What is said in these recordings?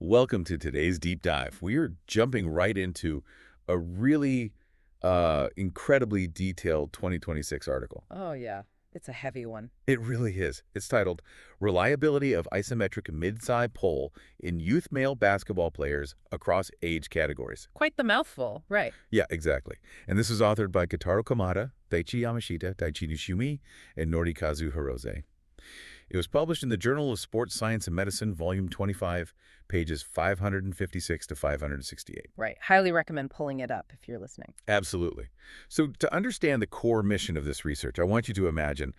Welcome to today's deep dive. We are jumping right into a really incredibly detailed 2026 article. Oh, yeah. It's a heavy one. It really is. It's titled Reliability of Isometric Mid-Thigh Pull in Youth Male Basketball Players Across Age Categories. Quite the mouthful, right? Yeah, exactly. And this is authored by Kotaro Kamada, Daichi Yamashita, Daichi Nishiumi, and Norikazu Hirose. It was published in the Journal of Sports Science and Medicine, Volume 25, pages 556 to 568. Right. Highly recommend pulling it up if you're listening. Absolutely. So to understand the core mission of this research, I want you to imagine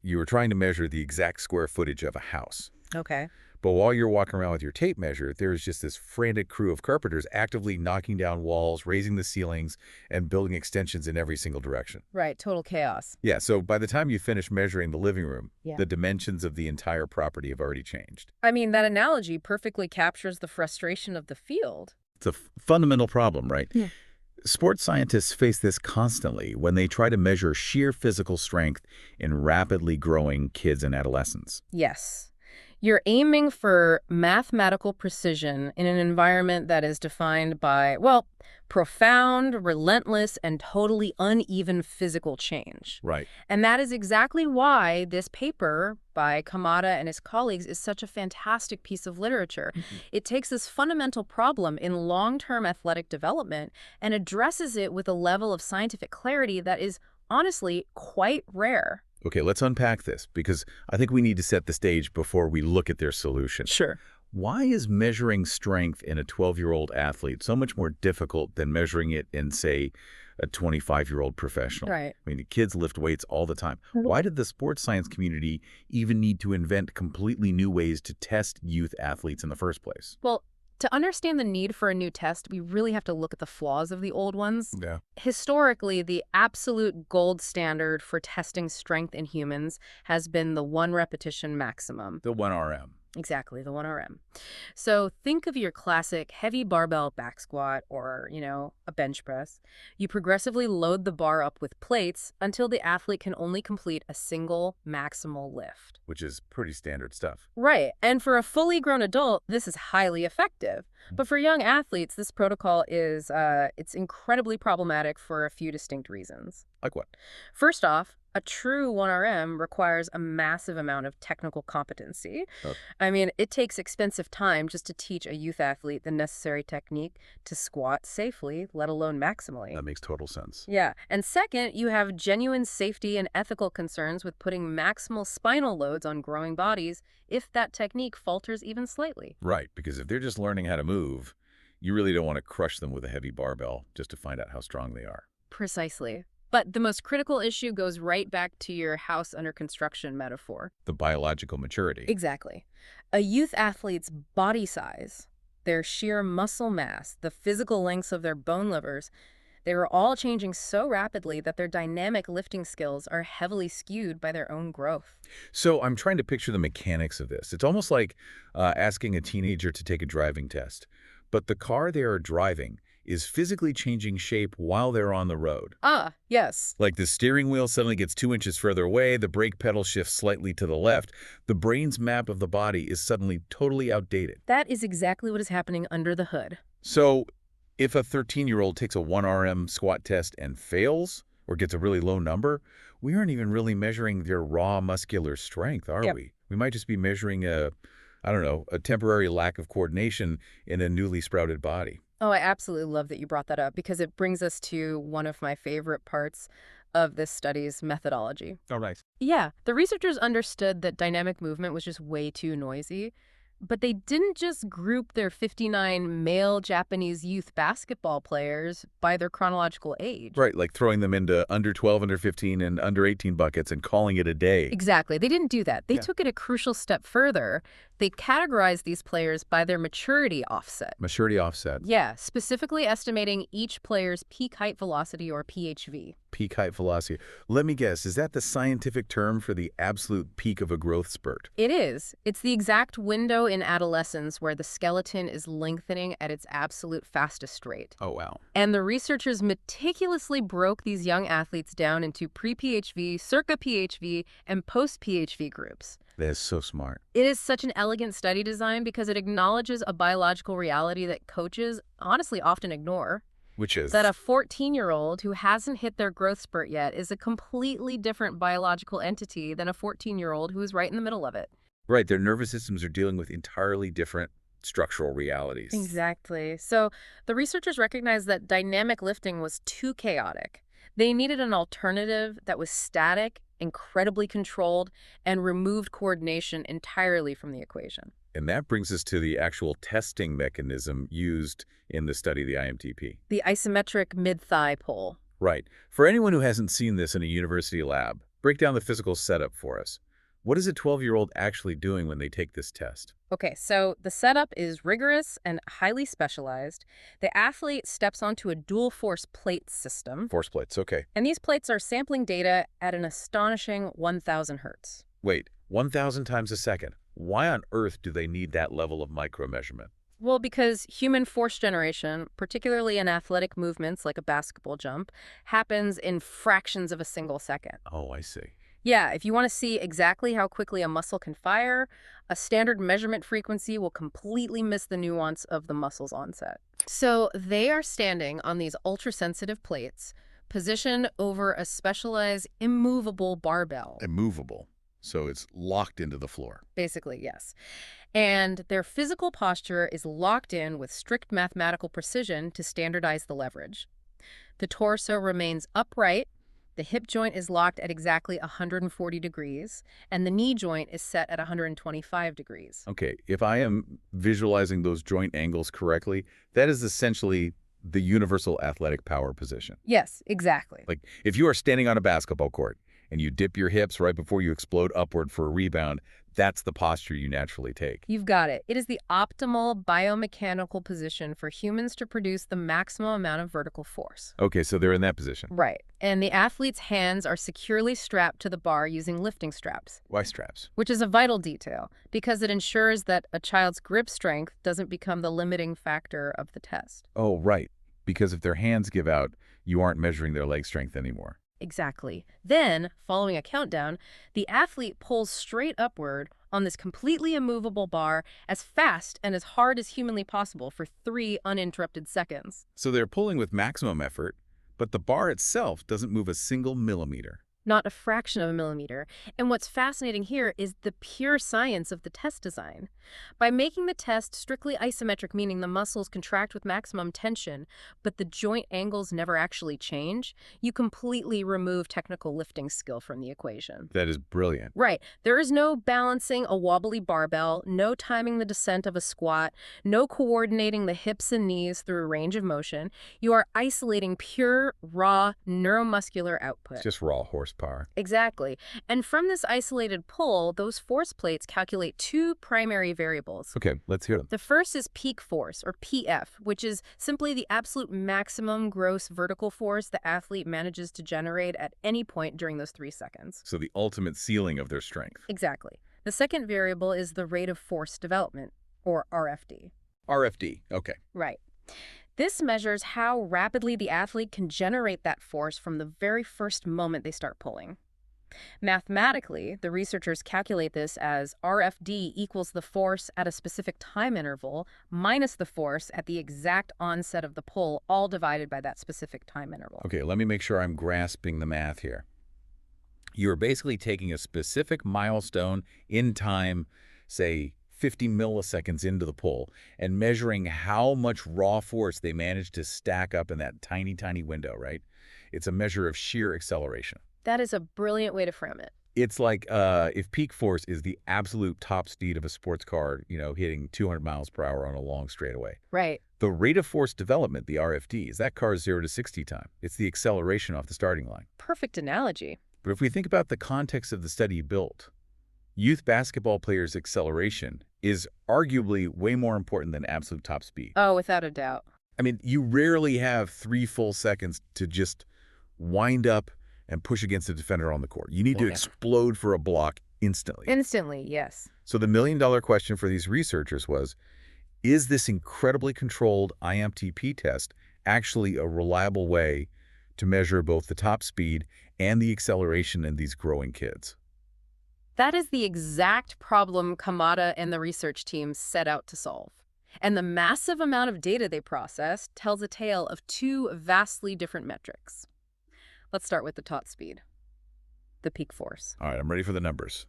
you were trying to measure the exact square footage of a house. Okay. But while you're walking around with your tape measure, there's just this frantic crew of carpenters actively knocking down walls, raising the ceilings, and building extensions in every single direction. Right. Total chaos. Yeah, so by the time you finish measuring the living room, Yeah. the dimensions of the entire property have already changed. I mean, that analogy perfectly captures the frustration of the field. It's a fundamental problem, right? Yeah. Sports scientists face this constantly when they try to measure sheer physical strength in rapidly growing kids and adolescents. Yes. You're aiming for mathematical precision in an environment that is defined by, well, profound, relentless, and totally uneven physical change. Right. And that is exactly why this paper by Kamada and his colleagues is such a fantastic piece of literature. It takes this fundamental problem in long-term athletic development and addresses it with a level of scientific clarity that is honestly quite rare. Okay, let's unpack this, because I think we need to set the stage before we look at their solution. Sure. Why is measuring strength in a 12-year-old athlete so much more difficult than measuring it in, say, a 25-year-old professional? Right. I mean, kids lift weights all the time. Why did the sports science community even need to invent completely new ways to test youth athletes in the first place? Well, to understand the need for a new test, we really have to look at the flaws of the old ones. Yeah. Historically, the absolute gold standard for testing strength in humans has been the 1 repetition maximum. The 1RM. Exactly, the 1RM. So think of your classic heavy barbell back squat or, a bench press. You progressively load the bar up with plates until the athlete can only complete a single maximal lift. Which is pretty standard stuff. Right. And for a fully grown adult, this is highly effective. But for young athletes, this protocol is it's incredibly problematic for a few distinct reasons. Like what? First off, a true 1RM requires a massive amount of technical competency. Oh. I mean, it takes expensive time just to teach a youth athlete the necessary technique to squat safely, let alone maximally. That makes total sense. Yeah. And second, you have genuine safety and ethical concerns with putting maximal spinal loads on growing bodies if that technique falters even slightly. Right, because if they're just learning how to move, you really don't want to crush them with a heavy barbell just to find out how strong they are. Precisely. But the most critical issue goes right back to your house under construction metaphor. The biological maturity. Exactly. A youth athlete's body size, their sheer muscle mass, the physical lengths of their bone livers, they are all changing so rapidly that their dynamic lifting skills are heavily skewed by their own growth. So I'm trying to picture the mechanics of this. It's almost like asking a teenager to take a driving test. But the car they are driving is physically changing shape while they're on the road. Ah, yes. Like the steering wheel suddenly gets 2 inches further away, the brake pedal shifts slightly to the left. The brain's map of the body is suddenly totally outdated. That is exactly what is happening under the hood. So if a 13-year-old takes a 1RM squat test and fails, or gets a really low number, we aren't even really measuring their raw muscular strength, are we? We might just be measuring a temporary lack of coordination in a newly sprouted body. Oh, I absolutely love that you brought that up because it brings us to one of my favorite parts of this study's methodology. All right. Yeah, the researchers understood that dynamic movement was just way too noisy, but they didn't just group their 59 male Japanese youth basketball players by their chronological age. Right, like throwing them into under 12, under 15, and under 18 buckets and calling it a day. Exactly. They didn't do that. They took it a crucial step further. They categorized these players by their maturity offset. Maturity offset. Yeah, specifically estimating each player's peak height velocity, or PHV. Peak height velocity. Let me guess, is that the scientific term for the absolute peak of a growth spurt? It is. It's the exact window in adolescence where the skeleton is lengthening at its absolute fastest rate. Oh, wow. And the researchers meticulously broke these young athletes down into pre-PHV, circa PHV, and post-PHV groups. That is so smart. It is such an elegant study design because it acknowledges a biological reality that coaches honestly often ignore. Which is? That a 14-year-old who hasn't hit their growth spurt yet is a completely different biological entity than a 14-year-old who is right in the middle of it. Right, their nervous systems are dealing with entirely different structural realities. Exactly. So the researchers recognized that dynamic lifting was too chaotic. They needed an alternative that was static, incredibly controlled, and removed coordination entirely from the equation. And that brings us to the actual testing mechanism used in the study of the IMTP. The isometric mid-thigh pull. Right. For anyone who hasn't seen this in a university lab, break down the physical setup for us. What is a 12-year-old actually doing when they take this test? Okay, so the setup is rigorous and highly specialized. The athlete steps onto a dual force plate system. Force plates, okay. And these plates are sampling data at an astonishing 1,000 hertz. Wait, 1,000 times a second. Why on earth do they need that level of micromeasurement? Well, because human force generation, particularly in athletic movements like a basketball jump, happens in fractions of a single second. Oh, I see. Yeah, if you want to see exactly how quickly a muscle can fire, a standard measurement frequency will completely miss the nuance of the muscle's onset. So they are standing on these ultra-sensitive plates, positioned over a specialized immovable barbell. Immovable. So it's locked into the floor. Basically, yes. And their physical posture is locked in with strict mathematical precision to standardize the leverage. The torso remains upright, the hip joint is locked at exactly 140 degrees, and the knee joint is set at 125 degrees. Okay, if I am visualizing those joint angles correctly, that is essentially the universal athletic power position. Yes, exactly. Like if you are standing on a basketball court and you dip your hips right before you explode upward for a rebound, that's the posture you naturally take. You've got it. It is the optimal biomechanical position for humans to produce the maximum amount of vertical force. Okay, so they're in that position. Right. And the athlete's hands are securely strapped to the bar using lifting straps. Why straps? Which is a vital detail because it ensures that a child's grip strength doesn't become the limiting factor of the test. Oh, right. Because if their hands give out, you aren't measuring their leg strength anymore. Exactly. Then, following a countdown, the athlete pulls straight upward on this completely immovable bar as fast and as hard as humanly possible for 3 uninterrupted seconds. So they're pulling with maximum effort, but the bar itself doesn't move a single millimeter. Not a fraction of a millimeter. And what's fascinating here is the pure science of the test design. By making the test strictly isometric, meaning the muscles contract with maximum tension, but the joint angles never actually change, you completely remove technical lifting skill from the equation. That is brilliant. Right. There is no balancing a wobbly barbell, no timing the descent of a squat, no coordinating the hips and knees through a range of motion. You are isolating pure, raw, neuromuscular output. It's just raw horsepower. Exactly. And from this isolated pull, those force plates calculate 2 primary variables. Okay, let's hear them. The first is peak force, or PF, which is simply the absolute maximum gross vertical force the athlete manages to generate at any point during those 3 seconds. So the ultimate ceiling of their strength. Exactly. The second variable is the rate of force development, or RFD. RFD, okay. Right. This measures how rapidly the athlete can generate that force from the very first moment they start pulling. Mathematically, the researchers calculate this as RFD equals the force at a specific time interval minus the force at the exact onset of the pull, all divided by that specific time interval. Okay, let me make sure I'm grasping the math here. You're basically taking a specific milestone in time, say 50 milliseconds into the pull, and measuring how much raw force they managed to stack up in that tiny, tiny window, right? It's a measure of sheer acceleration. That is a brilliant way to frame it. It's like if peak force is the absolute top speed of a sports car, hitting 200 miles per hour on a long straightaway. Right. The rate of force development, the RFD, is that car's 0 to 60 time. It's the acceleration off the starting line. Perfect analogy. But if we think about the context of the study you built, youth basketball players' acceleration is arguably way more important than absolute top speed. Oh, without a doubt. I mean, you rarely have 3 full seconds to just wind up and push against the defender on the court. You need to explode for a block instantly. Instantly, yes. So the million-dollar question for these researchers was, is this incredibly controlled IMTP test actually a reliable way to measure both the top speed and the acceleration in these growing kids? That is the exact problem Kamada and the research team set out to solve. And the massive amount of data they processed tells a tale of two vastly different metrics. Let's start with the top speed, the peak force. All right, I'm ready for the numbers.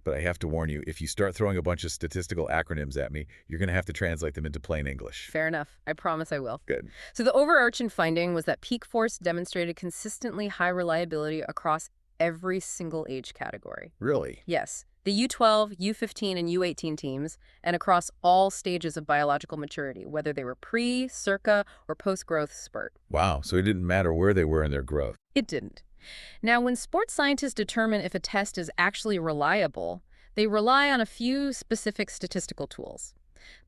But I have to warn you, if you start throwing a bunch of statistical acronyms at me, you're going to have to translate them into plain English. Fair enough. I promise I will. Good. So the overarching finding was that peak force demonstrated consistently high reliability across every single age category. Really? Yes. The U12, U15, and U18 teams, and across all stages of biological maturity, whether they were pre, circa, or post-growth spurt. Wow, so it didn't matter where they were in their growth. It didn't. Now, when sports scientists determine if a test is actually reliable, they rely on a few specific statistical tools.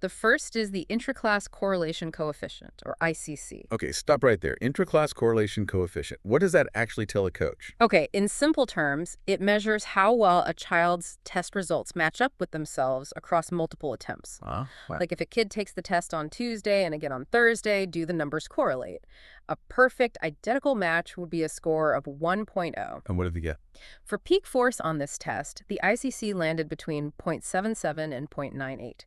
The first is the intraclass correlation coefficient, or ICC. Okay, stop right there. Intraclass correlation coefficient. What does that actually tell a coach? Okay, in simple terms, it measures how well a child's test results match up with themselves across multiple attempts. Wow. Like if a kid takes the test on Tuesday and again on Thursday, do the numbers correlate? A perfect identical match would be a score of 1.0. And what did they get? For peak force on this test, the ICC landed between 0.77 and 0.98.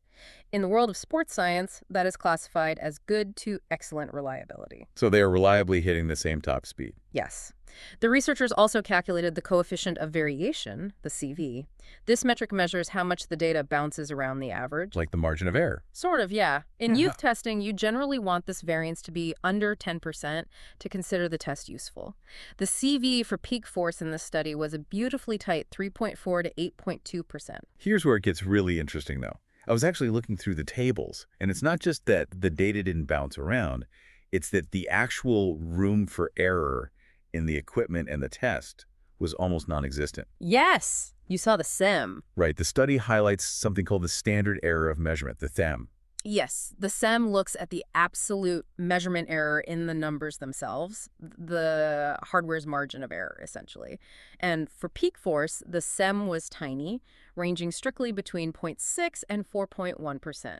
In the world of sports science, that is classified as good to excellent reliability. So they are reliably hitting the same top speed. Yes. The researchers also calculated the coefficient of variation, the CV. This metric measures how much the data bounces around the average. Like the margin of error. Sort of, yeah. In youth testing, you generally want this variance to be under 10% to consider the test useful. The CV for peak force in this study was a beautifully tight 3.4 to 8.2%. Here's where it gets really interesting, though. I was actually looking through the tables, and it's not just that the data didn't bounce around, it's that the actual room for error in the equipment and the test was almost non-existent. Yes, you saw the SEM. Right, the study highlights something called the standard error of measurement, the THEM. Yes, the SEM looks at the absolute measurement error in the numbers themselves, the hardware's margin of error, essentially. And for peak force, the SEM was tiny, ranging strictly between 0.6 and 4.1%.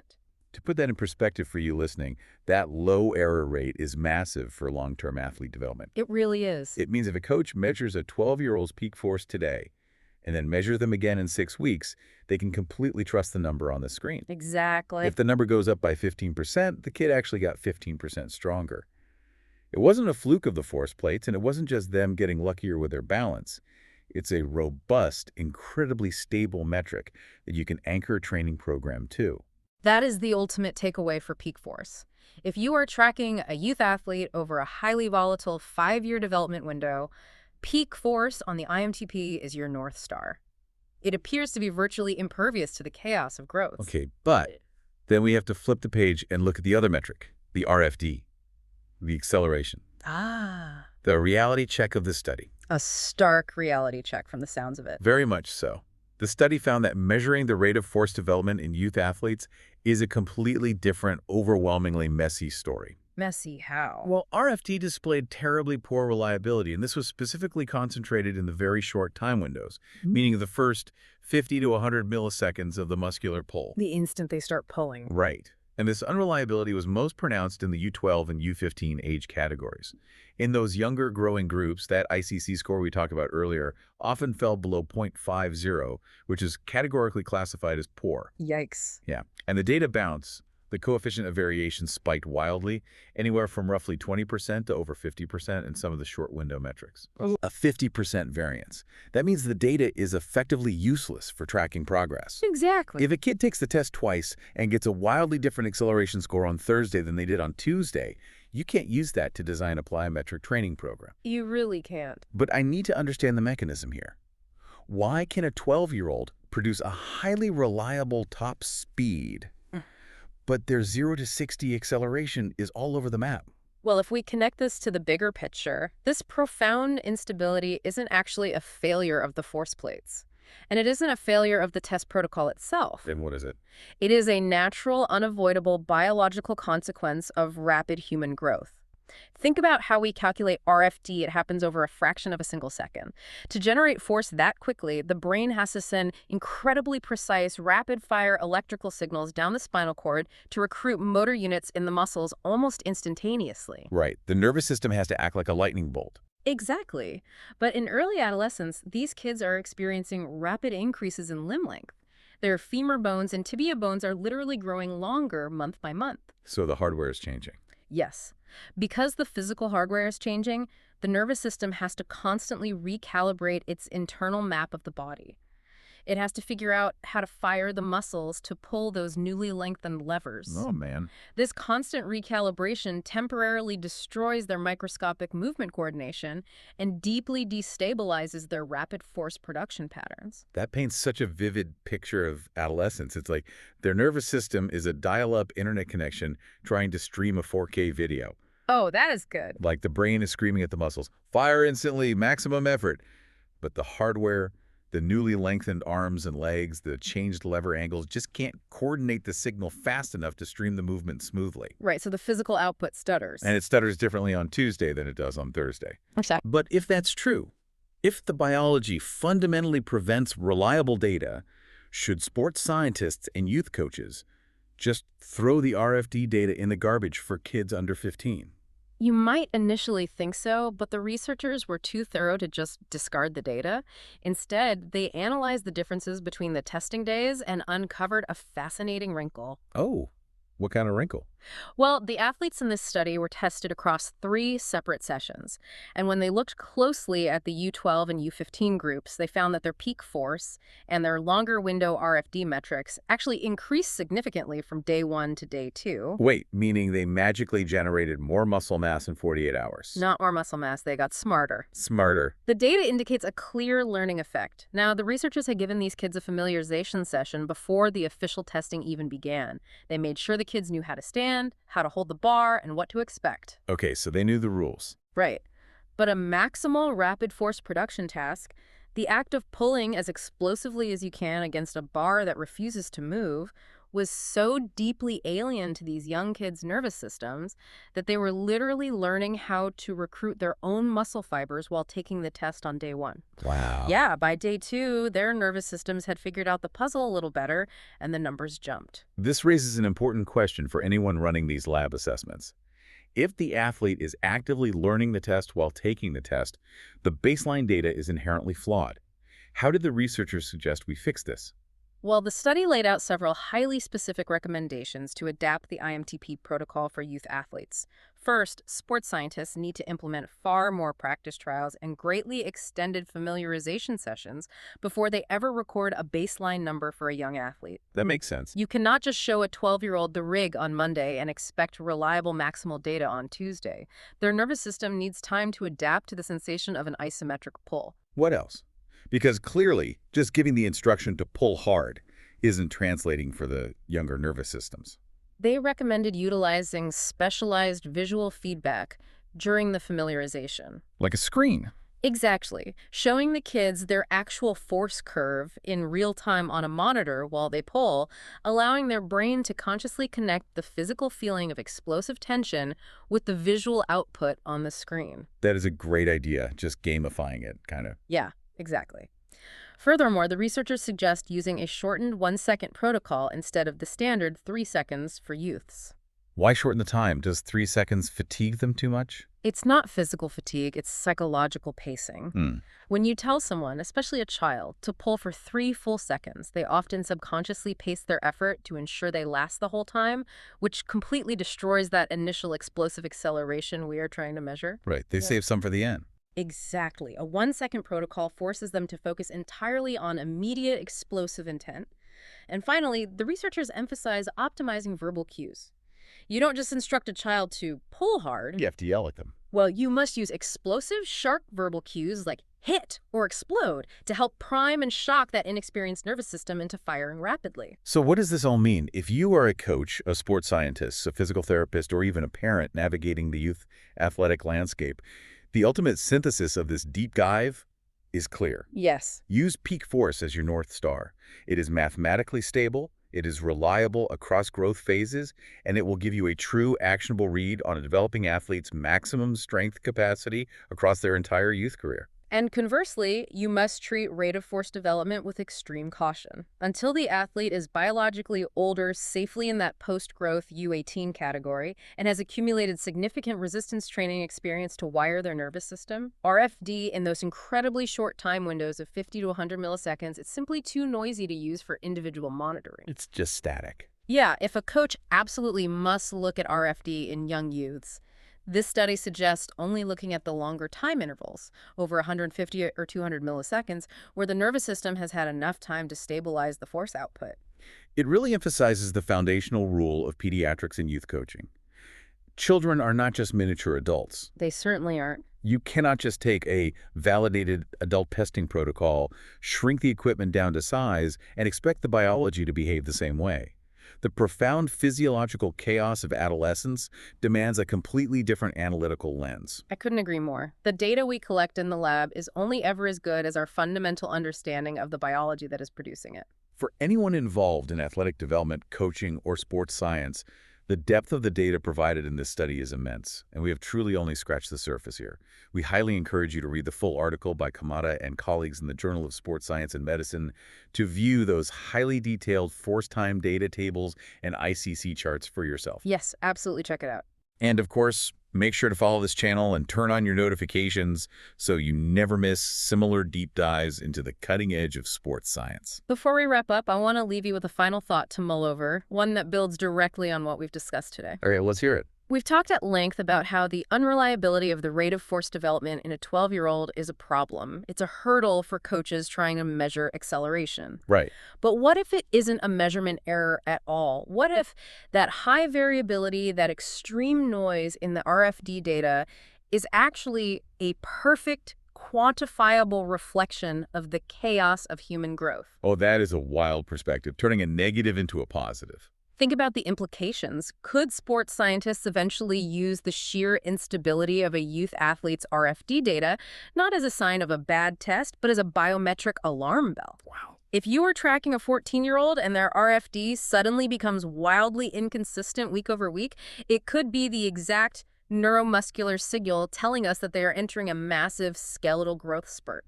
To put that in perspective for you listening, that low error rate is massive for long-term athlete development. It really is. It means if a coach measures a 12-year-old's peak force today and then measure them again in 6 weeks, they can completely trust the number on the screen. Exactly. If the number goes up by 15%, the kid actually got 15% stronger. It wasn't a fluke of the force plates, and it wasn't just them getting luckier with their balance. It's a robust, incredibly stable metric that you can anchor a training program to. That is the ultimate takeaway for peak force. If you are tracking a youth athlete over a highly volatile 5-year development window, peak force on the IMTP is your North Star. It appears to be virtually impervious to the chaos of growth. Okay, but then we have to flip the page and look at the other metric, the RFD, the acceleration. Ah. The reality check of the study. A stark reality check from the sounds of it. Very much so. The study found that measuring the rate of force development in youth athletes is a completely different, overwhelmingly messy story. Messy how? Well, RFD displayed terribly poor reliability, and this was specifically concentrated in the very short time windows, meaning the first 50 to 100 milliseconds of the muscular pull. The instant they start pulling. Right. And this unreliability was most pronounced in the U12 and U15 age categories. In those younger growing groups, that ICC score we talked about earlier often fell below 0.50, which is categorically classified as poor. Yikes. Yeah. And the data bounce, the coefficient of variation spiked wildly, anywhere from roughly 20% to over 50% in some of the short window metrics. A 50% variance. That means the data is effectively useless for tracking progress. Exactly. If a kid takes the test twice and gets a wildly different acceleration score on Thursday than they did on Tuesday, you can't use that to design a plyometric training program. You really can't. But I need to understand the mechanism here. Why can a 12-year-old produce a highly reliable top speed, but their 0 to 60 acceleration is all over the map? Well, if we connect this to the bigger picture, this profound instability isn't actually a failure of the force plates. And it isn't a failure of the test protocol itself. Then what is it? It is a natural, unavoidable biological consequence of rapid human growth. Think about how we calculate RFD. It happens over a fraction of a single second. To generate force that quickly, the brain has to send incredibly precise, rapid-fire electrical signals down the spinal cord to recruit motor units in the muscles almost instantaneously. Right. The nervous system has to act like a lightning bolt. Exactly. But in early adolescence, these kids are experiencing rapid increases in limb length. Their femur bones and tibia bones are literally growing longer month by month. So the hardware is changing. Yes. Because the physical hardware is changing, the nervous system has to constantly recalibrate its internal map of the body. It has to figure out how to fire the muscles to pull those newly lengthened levers. Oh, man. This constant recalibration temporarily destroys their microscopic movement coordination and deeply destabilizes their rapid force production patterns. That paints such a vivid picture of adolescence. It's like their nervous system is a dial-up internet connection trying to stream a 4K video. Oh, that is good. Like the brain is screaming at the muscles, fire instantly, maximum effort. But the hardware, the newly lengthened arms and legs, the changed lever angles just can't coordinate the signal fast enough to stream the movement smoothly. Right, so the physical output stutters. And it stutters differently on Tuesday than it does on Thursday. Exactly. But if that's true, if the biology fundamentally prevents reliable data, should sports scientists and youth coaches just throw the RFD data in the garbage for kids under 15? You might initially think so, but the researchers were too thorough to just discard the data. Instead, they analyzed the differences between the testing days and uncovered a fascinating wrinkle. Oh, what kind of wrinkle? Well, the athletes in this study were tested across 3 separate sessions. And when they looked closely at the U12 and U15 groups, they found that their peak force and their longer window RFD metrics actually increased significantly from day 1 to day 2. Wait, meaning they magically generated more muscle mass in 48 hours? Not more muscle mass, they got smarter. Smarter. The data indicates a clear learning effect. Now, the researchers had given these kids a familiarization session before the official testing even began. They made sure the kids knew how to stand, how to hold the bar, and what to expect. Okay, so they knew the rules. Right. But a maximal rapid force production task, the act of pulling as explosively as you can against a bar that refuses to move, was so deeply alien to these young kids' nervous systems that they were literally learning how to recruit their own muscle fibers while taking the test on day 1. Wow. Yeah, by day 2, their nervous systems had figured out the puzzle a little better, and the numbers jumped. This raises an important question for anyone running these lab assessments. If the athlete is actively learning the test while taking the test, the baseline data is inherently flawed. How did the researchers suggest we fix this? Well, the study laid out several highly specific recommendations to adapt the IMTP protocol for youth athletes. First, sports scientists need to implement far more practice trials and greatly extended familiarization sessions before they ever record a baseline number for a young athlete. That makes sense. You cannot just show a 12-year-old the rig on Monday and expect reliable maximal data on Tuesday. Their nervous system needs time to adapt to the sensation of an isometric pull. What else? Because clearly, just giving the instruction to pull hard isn't translating for the younger nervous systems. They recommended utilizing specialized visual feedback during the familiarization. Like a screen. Exactly. Showing the kids their actual force curve in real time on a monitor while they pull, allowing their brain to consciously connect the physical feeling of explosive tension with the visual output on the screen. That is a great idea, just gamifying it, kind of. Yeah. Exactly. Furthermore, the researchers suggest using a shortened 1-second protocol instead of the standard 3 seconds for youths. Why shorten the time? Does 3 seconds fatigue them too much? It's not physical fatigue, it's psychological pacing. When you tell someone, especially a child, to pull for 3 full seconds, they often subconsciously pace their effort to ensure they last the whole time, which completely destroys that initial explosive acceleration we are trying to measure. Right. They save some for the end. Exactly. A 1-second protocol forces them to focus entirely on immediate explosive intent. And finally, the researchers emphasize optimizing verbal cues. You don't just instruct a child to pull hard. You have to yell at them. Well, you must use explosive, sharp verbal cues like hit or explode to help prime and shock that inexperienced nervous system into firing rapidly. So what does this all mean? If you are a coach, a sports scientist, a physical therapist, or even a parent navigating the youth athletic landscape, the ultimate synthesis of this deep dive is clear. Yes. Use peak force as your North Star. It is mathematically stable, It is reliable across growth phases, and it will give you a true actionable read on a developing athlete's maximum strength capacity across their entire youth career. And conversely, you must treat rate of force development with extreme caution. Until the athlete is biologically older, safely in that post-growth U18 category, and has accumulated significant resistance training experience to wire their nervous system, RFD in those incredibly short time windows of 50 to 100 milliseconds, it's simply too noisy to use for individual monitoring. It's just static. Yeah, if a coach absolutely must look at RFD in young youths, this study suggests only looking at the longer time intervals, over 150 or 200 milliseconds, where the nervous system has had enough time to stabilize the force output. It really emphasizes the foundational rule of pediatrics and youth coaching. Children are not just miniature adults. They certainly aren't. You cannot just take a validated adult testing protocol, shrink the equipment down to size, and expect the biology to behave the same way. The profound physiological chaos of adolescence demands a completely different analytical lens. I couldn't agree more. The data we collect in the lab is only ever as good as our fundamental understanding of the biology that is producing it. For anyone involved in athletic development, coaching, or sports science, the depth of the data provided in this study is immense, and we have truly only scratched the surface here. We highly encourage you to read the full article by Kamada and colleagues in the Journal of Sports Science and Medicine to view those highly detailed force-time data tables and ICC charts for yourself. Yes, absolutely check it out. And of course, make sure to follow this channel and turn on your notifications so you never miss similar deep dives into the cutting edge of sports science. Before we wrap up, I want to leave you with a final thought to mull over, one that builds directly on what we've discussed today. All right, let's hear it. We've talked at length about how the unreliability of the rate of force development in a 12-year-old is a problem. It's a hurdle for coaches trying to measure acceleration. Right. But what if it isn't a measurement error at all? What if that high variability, that extreme noise in the RFD data is actually a perfect, quantifiable reflection of the chaos of human growth? Oh, that is a wild perspective, turning a negative into a positive. Think about the implications. Could sports scientists eventually use the sheer instability of a youth athlete's RFD data not as a sign of a bad test, but as a biometric alarm bell? Wow. If you are tracking a 14-year-old and their RFD suddenly becomes wildly inconsistent week over week, it could be the exact neuromuscular signal telling us that they are entering a massive skeletal growth spurt.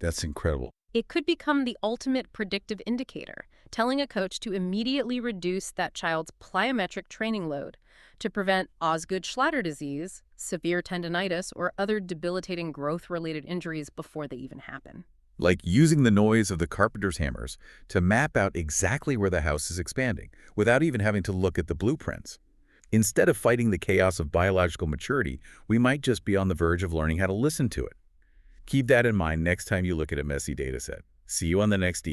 That's incredible. It could become the ultimate predictive indicator, telling a coach to immediately reduce that child's plyometric training load to prevent Osgood-Schlatter disease, severe tendinitis, or other debilitating growth-related injuries before they even happen. Like using the noise of the carpenter's hammers to map out exactly where the house is expanding, without even having to look at the blueprints. Instead of fighting the chaos of biological maturity, we might just be on the verge of learning how to listen to it. Keep that in mind next time you look at a messy dataset. See you on the next